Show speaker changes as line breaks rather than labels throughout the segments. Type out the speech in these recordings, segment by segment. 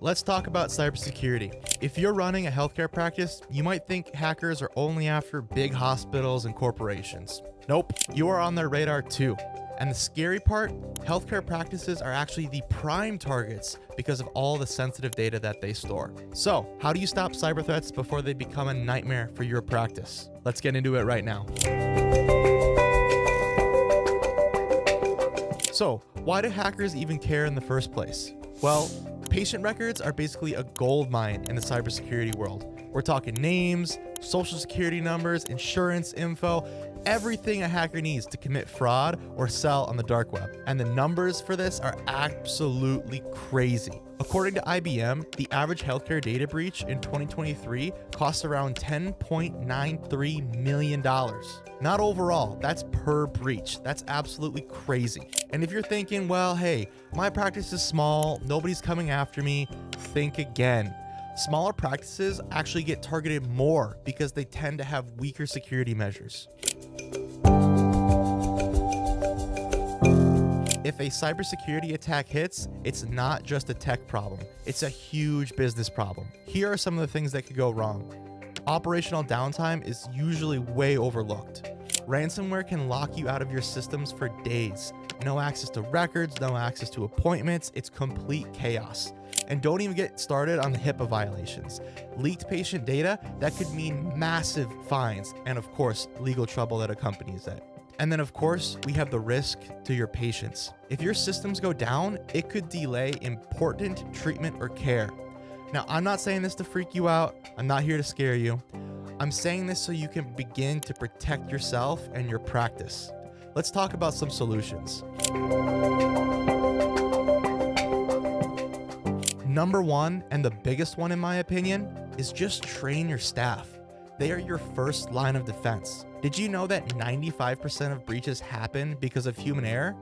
let's talk about cybersecurity. If you're running a healthcare practice, you might think hackers are only after big hospitals and corporations. Nope, you are on their radar too. And the scary part, healthcare practices are actually the prime targets because of all the sensitive data that they store. So, how do you stop cyber threats before they become a nightmare for your practice? Let's get into it right now. So, why do hackers even care in the first place? Well, patient records are basically a gold mine in the cybersecurity world. We're talking names, social security numbers, insurance info, everything a hacker needs to commit fraud or sell on the dark web. And the numbers for this are absolutely crazy. According to IBM, the average healthcare data breach in 2023 costs around $10.93 million. Not overall, that's per breach. That's absolutely crazy. And if you're thinking, well, hey, my practice is small, nobody's coming after me, think again. Smaller practices actually get targeted more because they tend to have weaker security measures. If a cybersecurity attack hits, it's not just a tech problem, it's a huge business problem. Here are some of the things that could go wrong. Operational downtime is usually way overlooked. Ransomware can lock you out of your systems for days. No access to records, no access to appointments, it's complete chaos. And don't even get started on the HIPAA violations. Leaked patient data, that could mean massive fines and of course, legal trouble that accompanies it. And then of course, we have the risk to your patients. If your systems go down, it could delay important treatment or care. Now, I'm not saying this to freak you out. I'm not here to scare you. I'm saying this so you can begin to protect yourself and your practice. Let's talk about some solutions. Number one, and the biggest one in my opinion, is just train your staff. They are your first line of defense. Did you know that 95% of breaches happen because of human error?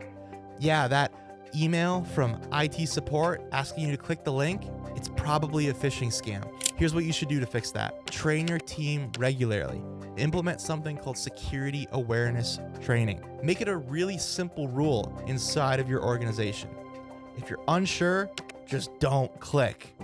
Yeah, that email from IT support asking you to click the link, it's probably a phishing scam. Here's what you should do to fix that. Train your team regularly. Implement something called security awareness training. Make it a really simple rule inside of your organization. If you're unsure, just don't click.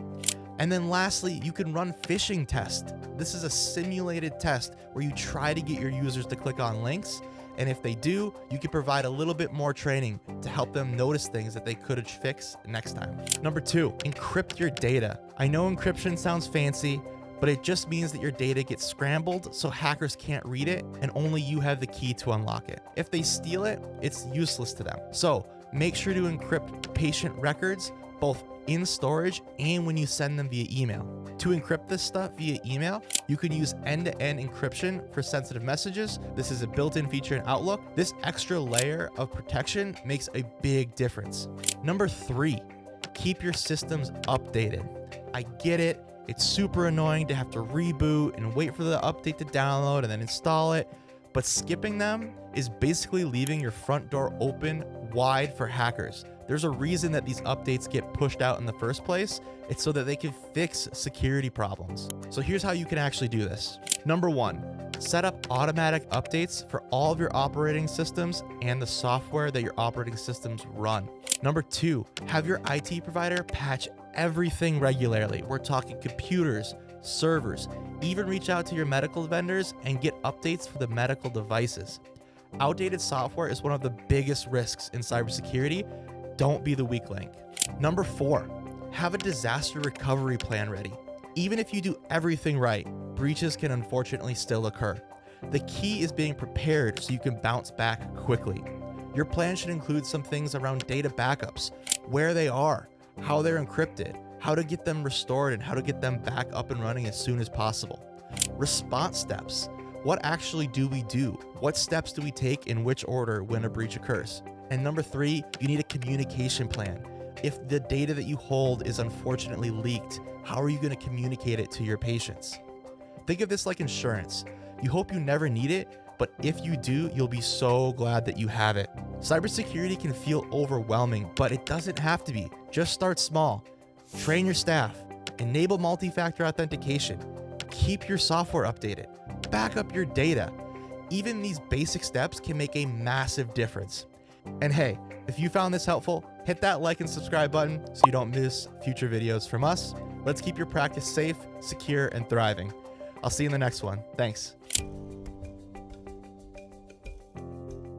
And then lastly, you can run phishing tests. This is a simulated test where you try to get your users to click on links. And if they do, you can provide a little bit more training to help them notice things that they could fix next time. Number two, encrypt your data. I know encryption sounds fancy, but it just means that your data gets scrambled so hackers can't read it and only you have the key to unlock it. If they steal it, it's useless to them. So make sure to encrypt patient records, both in storage and when you send them via email. To encrypt this stuff via email, you can use end-to-end encryption for sensitive messages. This is a built-in feature in Outlook. This extra layer of protection makes a big difference. Number three, keep your systems updated. I get it. It's super annoying to have to reboot and wait for the update to download and then install it. But skipping them is basically leaving your front door open wide for hackers. There's a reason that these updates get pushed out in the first place. It's so that they can fix security problems. So here's how you can actually do this. Number one, set up automatic updates for all of your operating systems and the software that your operating systems run. Number two, have your IT provider patch everything regularly. We're talking computers, servers, even reach out to your medical vendors and get updates for the medical devices. Outdated software is one of the biggest risks in cybersecurity. Don't be the weak link. Number four, have a disaster recovery plan ready. Even if you do everything right, breaches can unfortunately still occur. The key is being prepared so you can bounce back quickly. Your plan should include some things around data backups, where they are, how they're encrypted, how to get them restored, and how to get them back up and running as soon as possible. Response steps. What actually do we do? What steps do we take in which order when a breach occurs? And number three, you need a communication plan. If the data that you hold is unfortunately leaked, how are you going to communicate it to your patients? Think of this like insurance. You hope you never need it, but if you do, you'll be so glad that you have it. Cybersecurity can feel overwhelming, but it doesn't have to be. Just start small. Train your staff. Enable multi-factor authentication. Keep your software updated. Back up your data. Even these basic steps can make a massive difference. And hey, if you found this helpful, Hit that like and subscribe button so you don't miss future videos from us. Let's keep your practice safe, secure, and thriving. I'll see you in the next one. Thanks.